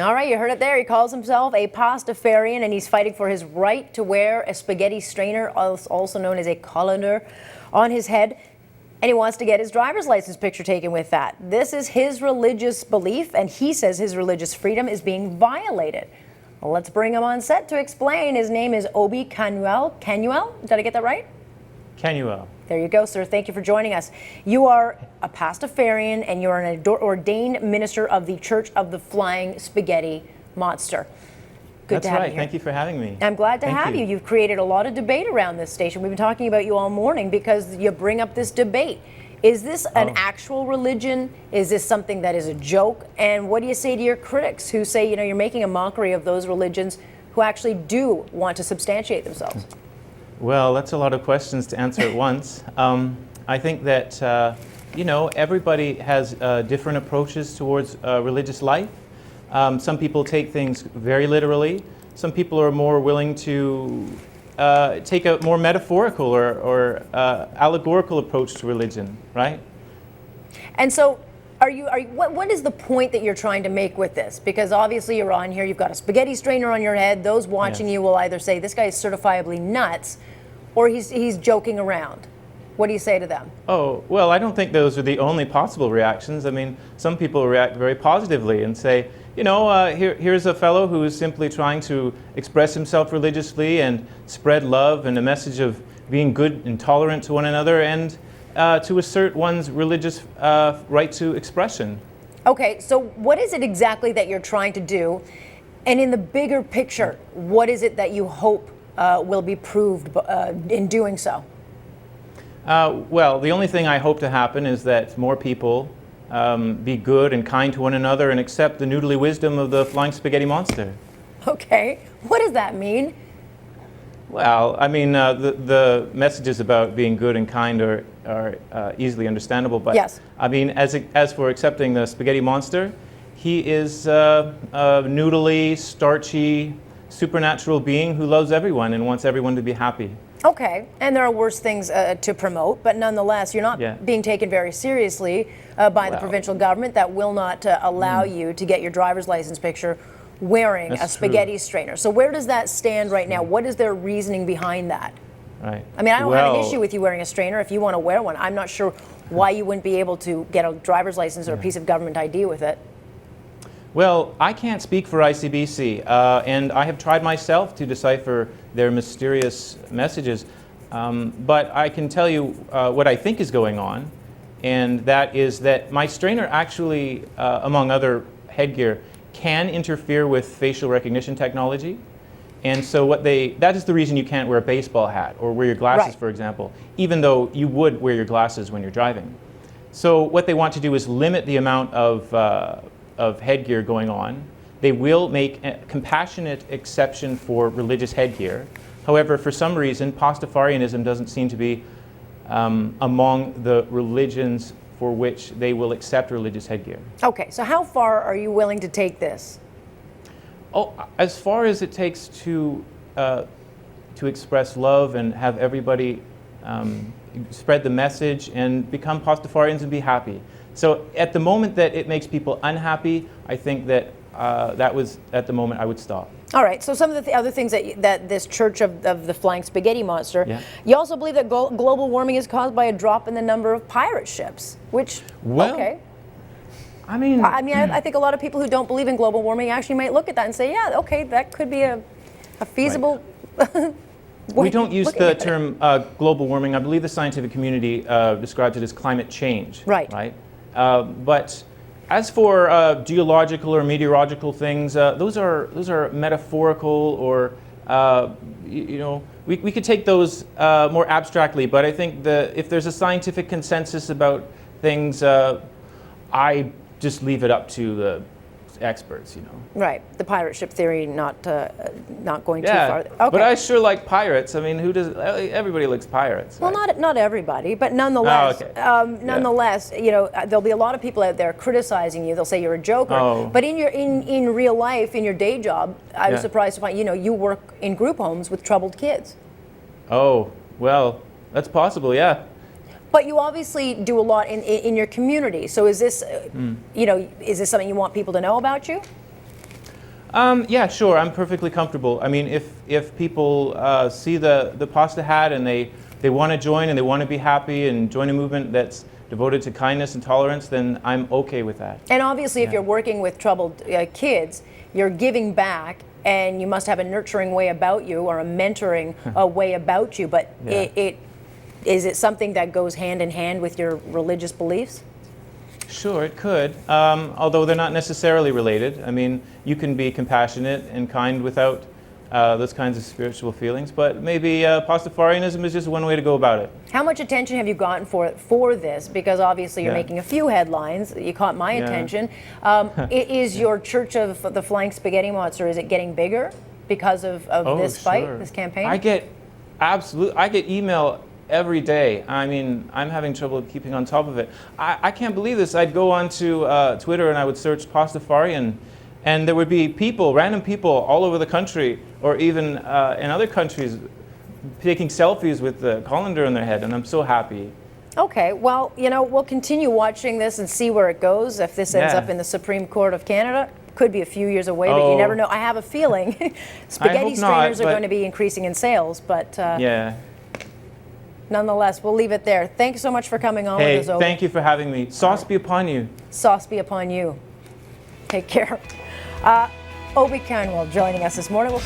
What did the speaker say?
All right, you heard it there. He calls himself a Pastafarian, and he's fighting for his right to wear a spaghetti strainer, also known as a colander, on his head. And he wants to get his driver's license picture taken with that. This is his religious belief, and he says his religious freedom is being violated. Well, let's bring him on set to explain. His name is Obi Canuel. Canuel? Did I get that right? Canuel. There you go, sir. Thank you for joining us. You are a Pastafarian, and you're an ordained minister of the Church of the Flying Spaghetti Monster. Good That's to have right. you here. Thank you for having me. I'm glad to Thank have you. You've created a lot of debate around this station. We've been talking about you all morning because you bring up this debate. Is this an actual religion? Is this something that is a joke? And what do you say to your critics who say, you're making a mockery of those religions who actually do want to substantiate themselves? Well, that's a lot of questions to answer at once. I think that, everybody has different approaches towards religious life. Some people take things very literally. Some people are more willing to take a more metaphorical or allegorical approach to religion, right? And so, what is the point that you're trying to make with this? Because obviously you're on here, you've got a spaghetti strainer on your head. Those watching you will either say, this guy is certifiably nuts, or he's joking around. What do you say to them? Oh, well, I don't think those are the only possible reactions. I mean, some people react very positively and say, here's a fellow who is simply trying to express himself religiously and spread love and a message of being good and tolerant to one another and to assert one's religious right to expression. Okay, so what is it exactly that you're trying to do? And in the bigger picture, what is it that you hope will be proved in doing so? Well, the only thing I hope to happen is that more people be good and kind to one another and accept the noodly wisdom of the flying spaghetti monster. Okay, what does that mean? Well, I mean, the messages about being good and kind are easily understandable, but yes. I mean, as for accepting the spaghetti monster, he is a noodly, starchy, supernatural being who loves everyone and wants everyone to be happy. Okay, and there are worse things to promote, but nonetheless, you're not being taken very seriously by the provincial government that will not allow you to get your driver's license picture wearing a spaghetti strainer. So where does that stand right now? What is their reasoning behind that? Right. I mean, I don't have an issue with you wearing a strainer if you want to wear one. I'm not sure why you wouldn't be able to get a driver's license or a piece of government ID with it. Well, I can't speak for ICBC, and I have tried myself to decipher their mysterious messages, but I can tell you what I think is going on, and that is that my strainer actually, among other headgear, can interfere with facial recognition technology. And so that is the reason you can't wear a baseball hat or wear your glasses, for example, even though you would wear your glasses when you're driving. So what they want to do is limit the amount of headgear going on. They will make a compassionate exception for religious headgear. However, for some reason, Pastafarianism doesn't seem to be among the religions for which they will accept religious headgear. Okay, so how far are you willing to take this? Oh, as far as it takes to express love and have everybody spread the message and become Pastafarians and be happy. So at the moment that it makes people unhappy, I think that that was at the moment I would stop. All right, so some of the other things that this Church of the Flying Spaghetti Monster, you also believe that global warming is caused by a drop in the number of pirate ships, which, okay. I mean, I think a lot of people who don't believe in global warming actually might look at that and say, yeah, okay, that could be a feasible We don't use the term global warming. I believe the scientific community describes it as climate change. Right. But as for geological or meteorological things, those are metaphorical, or we could take those more abstractly. But I think if there's a scientific consensus about things, I just leave it up to the experts, Right, the pirate ship theory, not going too far. Okay. But I sure like pirates. I mean, who does? Everybody likes pirates. Well, right? not everybody, but nonetheless, nonetheless, there'll be a lot of people out there criticizing you. They'll say you're a joker. But in real life, in your day job, I was surprised to find you work in group homes with troubled kids. Oh, well, that's possible, yeah. But you obviously do a lot in your community. So is this, is this something you want people to know about you? Yeah, sure. I'm perfectly comfortable. I mean, if people see the pasta hat and they want to join and they want to be happy and join a movement that's devoted to kindness and tolerance, then I'm okay with that. And obviously, if you're working with troubled kids, you're giving back, and you must have a nurturing way about you or a mentoring way about you. But Yeah. Is it something that goes hand in hand with your religious beliefs? Sure, it could, although they're not necessarily related. I mean, you can be compassionate and kind without those kinds of spiritual feelings, but maybe Pastafarianism is just one way to go about it. How much attention have you gotten for this? Because obviously you're Yeah. making a few headlines. You caught my Yeah. attention. Is your Church of the Flying Spaghetti Monster, is it getting bigger because of this fight, Sure. this campaign? I get email every day. I mean, I'm having trouble keeping on top of it. I can't believe this. I'd go onto Twitter and I would search Pastafarian, and there would be people, random people all over the country, or even in other countries, taking selfies with the colander in their head, and I'm so happy. Okay, well, you know, we'll continue watching this and see where it goes. If this ends Yeah. up in the Supreme Court of Canada, could be a few years away, but you never know. I have a feeling spaghetti hope not, strainers are but- going to be increasing in sales, but Yeah. nonetheless, we'll leave it there. Thanks so much for coming on Hey, with us, Obi. thank you for having me. Sauce be upon you. Sauce be upon you. Take care. Obi Canwell joining us this morning. We'll